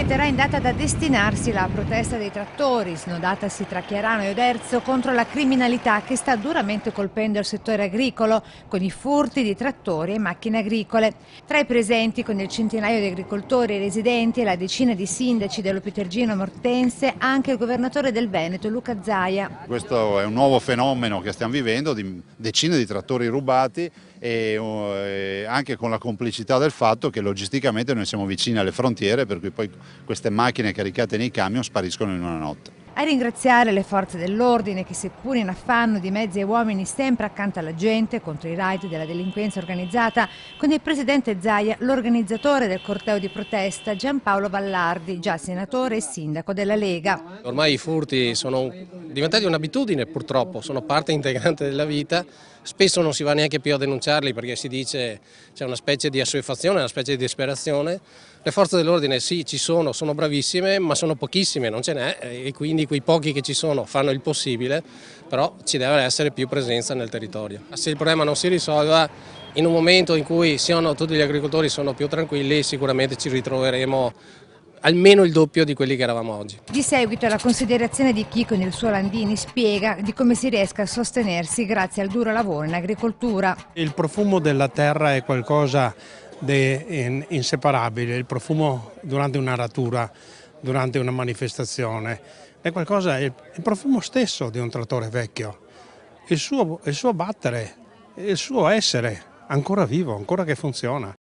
metterà in data da destinarsi la protesta dei trattori, snodatasi tra Chiarano e Oderzo contro la criminalità che sta duramente colpendo il settore agricolo, con i furti di trattori e macchine agricole. Tra i presenti, con il centinaio di agricoltori e residenti e la decina di sindaci dello Pitergino Mortense, anche il governatore del Veneto, Luca Zaia. Questo è un nuovo fenomeno che stiamo vivendo, di decine di trattori rubati e anche con la complicità del fatto che logisticamente noi siamo vicini alle frontiere, per cui poi queste macchine caricate nei camion spariscono in una notte. A ringraziare le forze dell'ordine che, seppur in affanno di mezzi e uomini sempre accanto alla gente contro i raid della delinquenza organizzata, con il presidente Zaia l'organizzatore del corteo di protesta Giampaolo Vallardi, già senatore e sindaco della Lega. Ormai i furti sono diventati un'abitudine, purtroppo, sono parte integrante della vita. Spesso non si va neanche più a denunciarli perché si dice c'è una specie di assuefazione, una specie di disperazione. Le forze dell'ordine sì, ci sono bravissime, ma sono pochissime, non ce n'è, e quindi quei pochi che ci sono fanno il possibile, però ci deve essere più presenza nel territorio. Se il problema non si risolva, in un momento in cui tutti gli agricoltori sono più tranquilli, sicuramente ci ritroveremo almeno il doppio di quelli che eravamo oggi. Di seguito la considerazione di chi con il suo Landini spiega di come si riesca a sostenersi grazie al duro lavoro in agricoltura. Il profumo della terra è qualcosa di inseparabile, il profumo durante un'aratura, durante una manifestazione, è il profumo stesso di un trattore vecchio, il suo battere, il suo essere ancora vivo, ancora che funziona.